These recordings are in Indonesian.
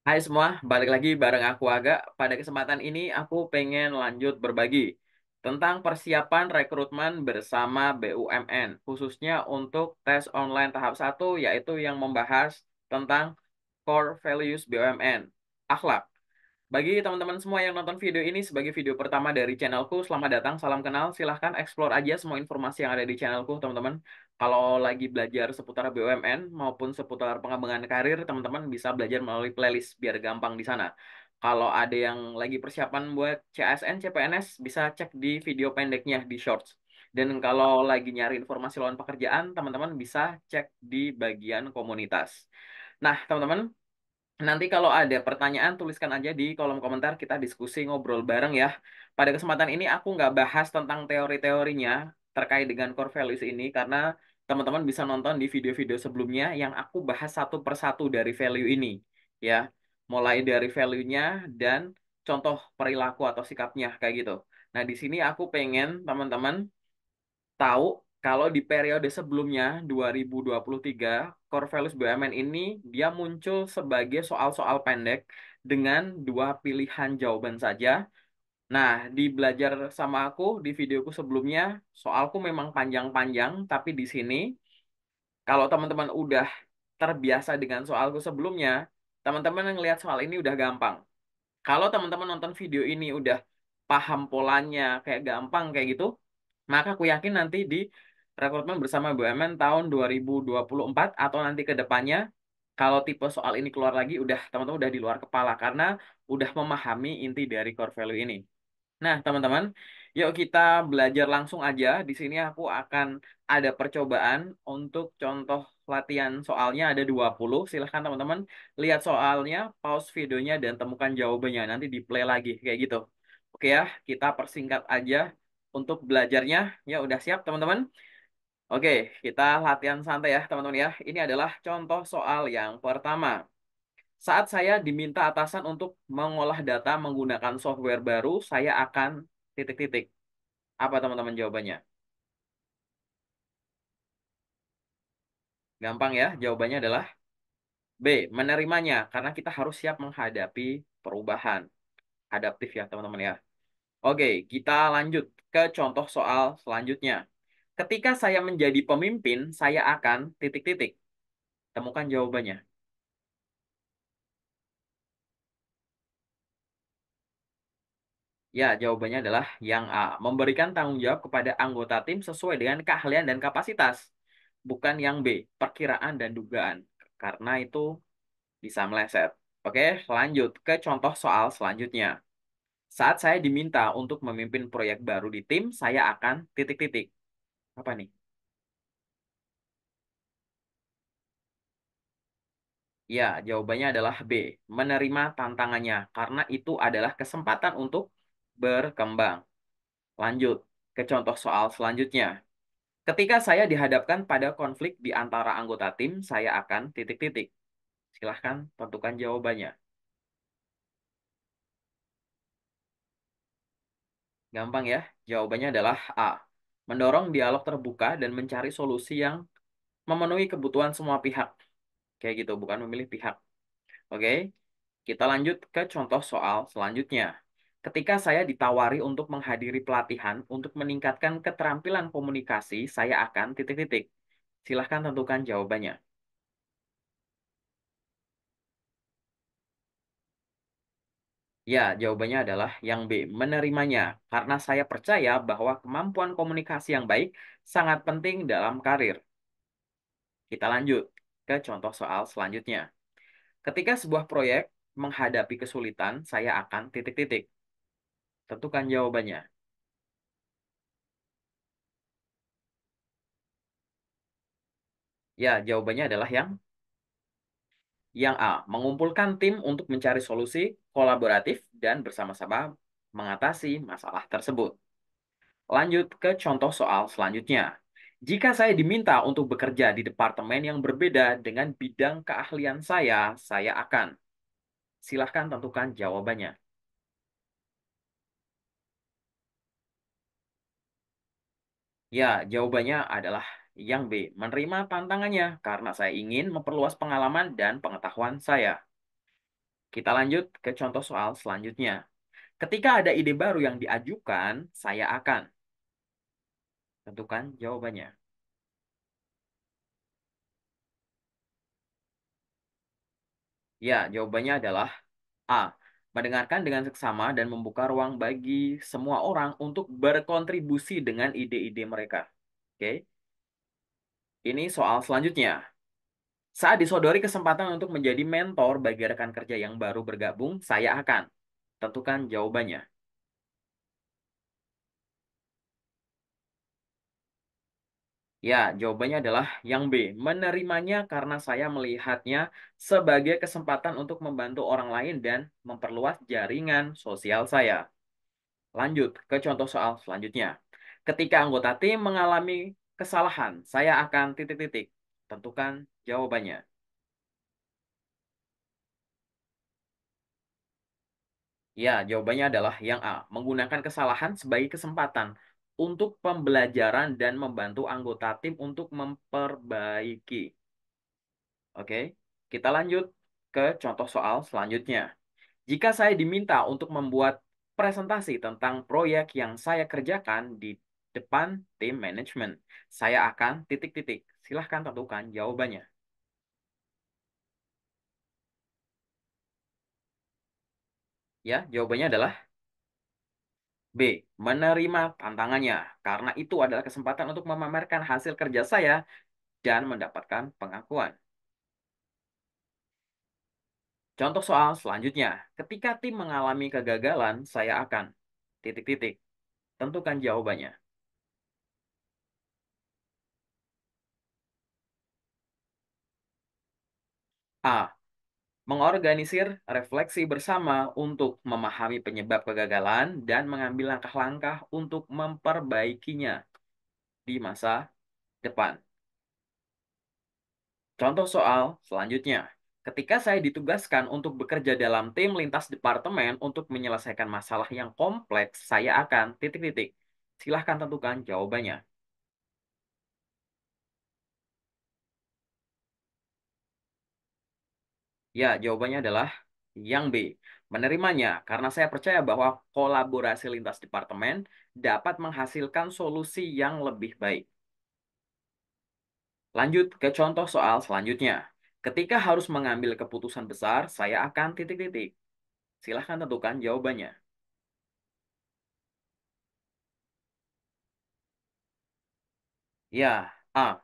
Hai semua, balik lagi bareng aku Aga. Pada kesempatan ini aku pengen lanjut berbagi tentang persiapan rekrutmen bersama BUMN, khususnya untuk tes online tahap satu, yaitu yang membahas tentang core values BUMN, akhlak. Bagi teman-teman semua yang nonton video ini sebagai video pertama dari channelku, selamat datang, salam kenal. Silahkan explore aja semua informasi yang ada di channelku, teman-teman. Kalau lagi belajar seputar BUMN maupun seputar pengembangan karir, teman-teman bisa belajar melalui playlist biar gampang di sana. Kalau ada yang lagi persiapan buat CASN, CPNS, bisa cek di video pendeknya di Shorts. Dan kalau lagi nyari informasi lowongan pekerjaan, teman-teman bisa cek di bagian komunitas. Nah, teman-teman, nanti kalau ada pertanyaan, tuliskan aja di kolom komentar, kita diskusi ngobrol bareng ya. Pada kesempatan ini aku nggak bahas tentang teori-teorinya terkait dengan core values ini, karena teman-teman bisa nonton di video-video sebelumnya yang aku bahas satu persatu dari value ini. Ya, mulai dari value-nya dan contoh perilaku atau sikapnya, kayak gitu. Nah, di sini aku pengen teman-teman tahu kalau di periode sebelumnya 2023 core values BUMN ini dia muncul sebagai soal-soal pendek dengan dua pilihan jawaban saja. Nah, di belajar sama aku di videoku sebelumnya, soalku memang panjang-panjang, tapi di sini kalau teman-teman udah terbiasa dengan soalku sebelumnya, teman-teman ngelihat soal ini udah gampang. Kalau teman-teman nonton video ini udah paham polanya kayak gampang kayak gitu, maka aku yakin nanti di rekrutmen bersama BUMN tahun 2024 atau nanti ke depannya, kalau tipe soal ini keluar lagi, udah teman-teman udah di luar kepala karena udah memahami inti dari core value ini. Nah, teman-teman, yuk kita belajar langsung aja. Di sini aku akan ada percobaan untuk contoh latihan soalnya ada 20. Silahkan teman-teman lihat soalnya, pause videonya, dan temukan jawabannya. Nanti di play lagi, kayak gitu. Oke ya, kita persingkat aja untuk belajarnya. Ya, udah siap teman-teman? Oke, kita latihan santai ya teman-teman ya. Ini adalah contoh soal yang pertama. Saat saya diminta atasan untuk mengolah data menggunakan software baru, saya akan titik-titik. Apa teman-teman jawabannya? Gampang ya, jawabannya adalah B, menerimanya. Karena kita harus siap menghadapi perubahan. Adaptif ya teman-teman ya. Oke, kita lanjut ke contoh soal selanjutnya. Ketika saya menjadi pemimpin, saya akan titik-titik. Temukan jawabannya. Ya, jawabannya adalah yang A. Memberikan tanggung jawab kepada anggota tim sesuai dengan keahlian dan kapasitas. Bukan yang B, perkiraan dan dugaan. Karena itu bisa meleset. Oke, lanjut ke contoh soal selanjutnya. Saat saya diminta untuk memimpin proyek baru di tim, saya akan titik-titik. Apa nih? Ya, jawabannya adalah B. Menerima tantangannya. Karena itu adalah kesempatan untuk berkembang. Lanjut ke contoh soal selanjutnya. Ketika saya dihadapkan pada konflik di antara anggota tim, saya akan titik-titik. Silahkan tentukan jawabannya. Gampang ya, jawabannya adalah A. Mendorong dialog terbuka dan mencari solusi yang memenuhi kebutuhan semua pihak. Kayak gitu, bukan memilih pihak. Oke, kita lanjut ke contoh soal selanjutnya. Ketika saya ditawari untuk menghadiri pelatihan untuk meningkatkan keterampilan komunikasi, saya akan titik-titik. Silahkan tentukan jawabannya. Ya, jawabannya adalah yang B, menerimanya. Karena saya percaya bahwa kemampuan komunikasi yang baik sangat penting dalam karir. Kita lanjut ke contoh soal selanjutnya. Ketika sebuah proyek menghadapi kesulitan, saya akan titik-titik. Tentukan jawabannya. Ya, jawabannya adalah yang A, mengumpulkan tim untuk mencari solusi kolaboratif dan bersama-sama mengatasi masalah tersebut. Lanjut ke contoh soal selanjutnya. Jika saya diminta untuk bekerja di departemen yang berbeda dengan bidang keahlian saya akan. Silahkan tentukan jawabannya. Ya, jawabannya adalah yang B, menerima tantangannya karena saya ingin memperluas pengalaman dan pengetahuan saya. Kita lanjut ke contoh soal selanjutnya. Ketika ada ide baru yang diajukan, saya akan tentukan jawabannya. Ya, jawabannya adalah A. Mendengarkan dengan seksama dan membuka ruang bagi semua orang untuk berkontribusi dengan ide-ide mereka. Oke, ini soal selanjutnya. Saat disodori kesempatan untuk menjadi mentor bagi rekan kerja yang baru bergabung, saya akan tentukan jawabannya. Ya, jawabannya adalah yang B. Menerimanya karena saya melihatnya sebagai kesempatan untuk membantu orang lain dan memperluas jaringan sosial saya. Lanjut ke contoh soal selanjutnya. Ketika anggota tim mengalami kesalahan, saya akan titik-titik. Tentukan jawabannya. Ya, jawabannya adalah yang A. Menggunakan kesalahan sebagai kesempatan untuk pembelajaran dan membantu anggota tim untuk memperbaiki. Oke, kita lanjut ke contoh soal selanjutnya. Jika saya diminta untuk membuat presentasi tentang proyek yang saya kerjakan di depan tim manajemen, saya akan titik-titik. Silahkan tentukan jawabannya. Ya, jawabannya adalah B. Menerima tantangannya, karena itu adalah kesempatan untuk memamerkan hasil kerja saya dan mendapatkan pengakuan. Contoh soal selanjutnya, ketika tim mengalami kegagalan, saya akan titik-titik. Tentukan jawabannya. A. Mengorganisir refleksi bersama untuk memahami penyebab kegagalan dan mengambil langkah-langkah untuk memperbaikinya di masa depan. Contoh soal selanjutnya. Ketika saya ditugaskan untuk bekerja dalam tim lintas departemen untuk menyelesaikan masalah yang kompleks, saya akan titik-titik. Silahkan tentukan jawabannya. Ya, jawabannya adalah yang B. Menerimanya karena saya percaya bahwa kolaborasi lintas departemen dapat menghasilkan solusi yang lebih baik. Lanjut ke contoh soal selanjutnya. Ketika harus mengambil keputusan besar, saya akan titik-titik. Silahkan tentukan jawabannya. Ya, A.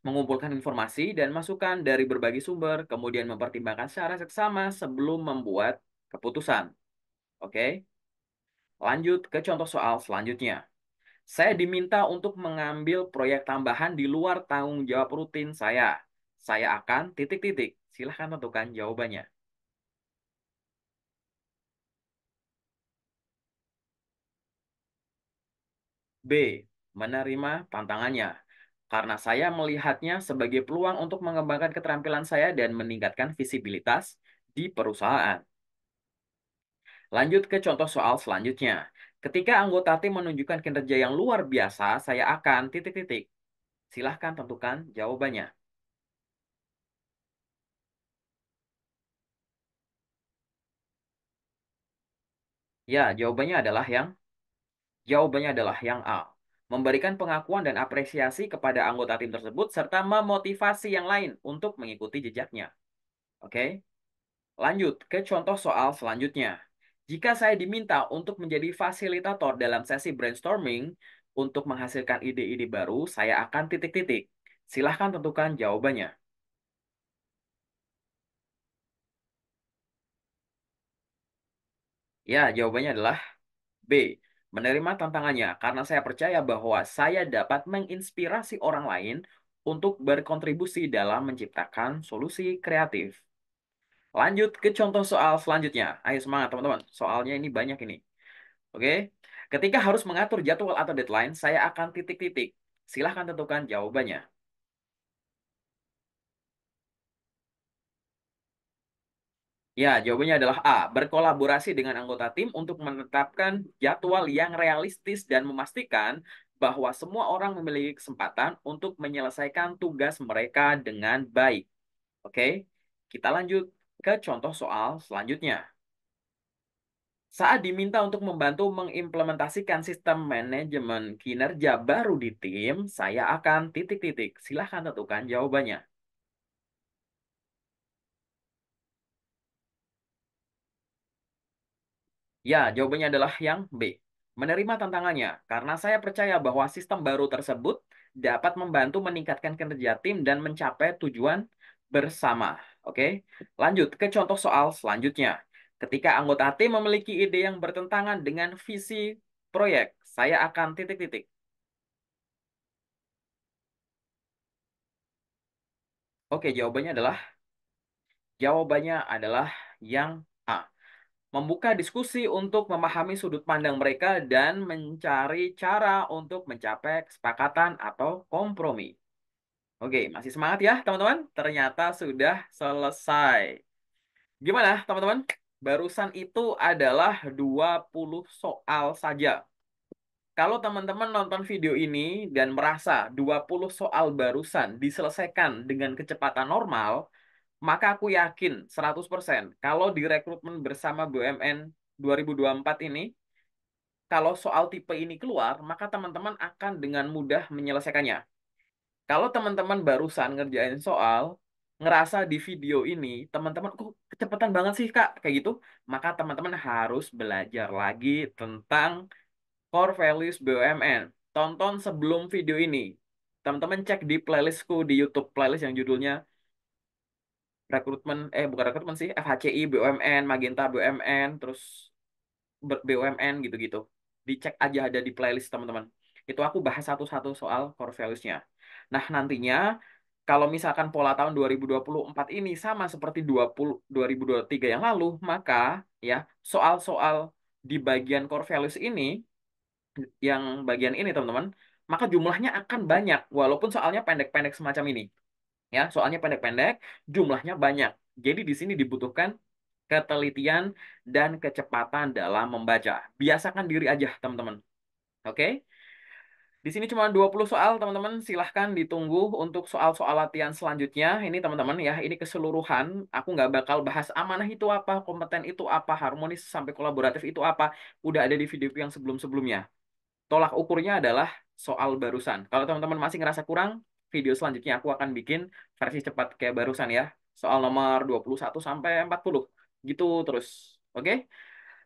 Mengumpulkan informasi dan masukan dari berbagai sumber, kemudian mempertimbangkan secara seksama sebelum membuat keputusan. Oke, lanjut ke contoh soal selanjutnya. Saya diminta untuk mengambil proyek tambahan di luar tanggung jawab rutin saya. Saya akan titik-titik. Silahkan tentukan jawabannya. B. Menerima tantangannya. Karena saya melihatnya sebagai peluang untuk mengembangkan keterampilan saya dan meningkatkan visibilitas di perusahaan. Lanjut ke contoh soal selanjutnya. Ketika anggota tim menunjukkan kinerja yang luar biasa, saya akan titik-titik. Silahkan tentukan jawabannya. Ya, jawabannya adalah yang A. Memberikan pengakuan dan apresiasi kepada anggota tim tersebut serta memotivasi yang lain untuk mengikuti jejaknya. Oke, lanjut ke contoh soal selanjutnya. Jika saya diminta untuk menjadi fasilitator dalam sesi brainstorming untuk menghasilkan ide-ide baru, saya akan titik-titik. Silahkan tentukan jawabannya. Ya, jawabannya adalah B. Menerima tantangannya karena saya percaya bahwa saya dapat menginspirasi orang lain untuk berkontribusi dalam menciptakan solusi kreatif. Lanjut ke contoh soal selanjutnya. Ayo semangat teman-teman. Soalnya ini banyak ini. Oke. Ketika harus mengatur jadwal atau deadline, saya akan titik-titik. Silahkan tentukan jawabannya. Ya, jawabannya adalah A. Berkolaborasi dengan anggota tim untuk menetapkan jadwal yang realistis dan memastikan bahwa semua orang memiliki kesempatan untuk menyelesaikan tugas mereka dengan baik. Oke, kita lanjut. ke contoh soal selanjutnya. Saat diminta untuk membantu mengimplementasikan sistem manajemen kinerja baru di tim, saya akan titik-titik. Silahkan tentukan jawabannya. Ya, jawabannya adalah yang B. Menerima tantangannya, karena saya percaya bahwa sistem baru tersebut dapat membantu meningkatkan kinerja tim dan mencapai tujuan bersama. Oke, lanjut ke contoh soal selanjutnya. Ketika anggota tim memiliki ide yang bertentangan dengan visi proyek, saya akan titik-titik. Oke, jawabannya adalah yang A. Membuka diskusi untuk memahami sudut pandang mereka dan mencari cara untuk mencapai kesepakatan atau kompromi. Oke, masih semangat ya, teman-teman? Ternyata sudah selesai. Gimana, teman-teman? Barusan itu adalah 20 soal saja. Kalau teman-teman nonton video ini dan merasa 20 soal barusan diselesaikan dengan kecepatan normal, maka aku yakin 100% kalau di rekrutmen bersama BUMN 2024 ini, kalau soal tipe ini keluar, maka teman-teman akan dengan mudah menyelesaikannya. Kalau teman-teman barusan ngerjain soal, ngerasa di video ini, teman-teman, kok kecepatan banget sih Kak, kayak gitu, maka teman-teman harus belajar lagi tentang core values BUMN. Tonton sebelum video ini. Teman-teman cek di playlistku di YouTube, playlist yang judulnya rekrutmen, bukan rekrutmen sih, FHCI BUMN, Magenta BUMN, terus BUMN gitu-gitu. Dicek aja ada di playlist teman-teman. Itu aku bahas satu-satu soal core values-nya. Nah, nantinya kalau misalkan pola tahun 2024 ini sama seperti 2023 yang lalu, maka ya soal-soal di bagian core values ini, yang bagian ini teman-teman, maka jumlahnya akan banyak walaupun soalnya pendek-pendek semacam ini. Ya, soalnya pendek-pendek, jumlahnya banyak. Jadi di sini dibutuhkan ketelitian dan kecepatan dalam membaca. Biasakan diri aja, teman-teman. Oke? Di sini cuma 20 soal, teman-teman. Silahkan ditunggu untuk soal-soal latihan selanjutnya. Ini, teman-teman, ya, ini keseluruhan. Aku nggak bakal bahas amanah itu apa, kompeten itu apa, harmonis sampai kolaboratif itu apa. Udah ada di video yang sebelum-sebelumnya. Tolak ukurnya adalah soal barusan. Kalau teman-teman masih ngerasa kurang, video selanjutnya aku akan bikin versi cepat kayak barusan ya. Soal nomor 21 sampai 40. Gitu terus. Oke?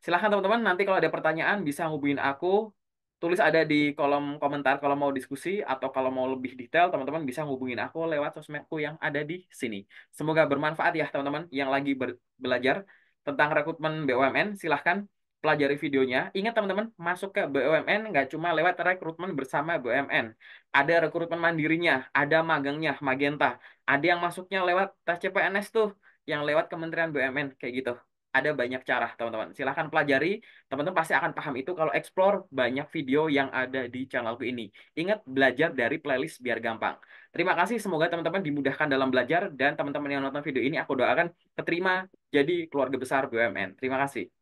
Silahkan teman-teman, nanti kalau ada pertanyaan bisa ngubungin aku. Tulis ada di kolom komentar kalau mau diskusi atau kalau mau lebih detail, teman-teman bisa ngubungin aku lewat sosmedku yang ada di sini. Semoga bermanfaat ya teman-teman yang lagi belajar tentang rekrutmen BUMN. Silahkan pelajari videonya. Ingat teman-teman, masuk ke BUMN nggak cuma lewat rekrutmen bersama BUMN. Ada rekrutmen mandirinya, ada magangnya, Magenta. Ada yang masuknya lewat tes CPNS tuh, yang lewat Kementerian BUMN, kayak gitu. Ada banyak cara, teman-teman. Silahkan pelajari. Teman-teman pasti akan paham itu kalau explore banyak video yang ada di channelku ini. Ingat, belajar dari playlist biar gampang. Terima kasih, semoga teman-teman dimudahkan dalam belajar. Dan teman-teman yang nonton video ini, aku doakan keterima jadi keluarga besar BUMN. Terima kasih.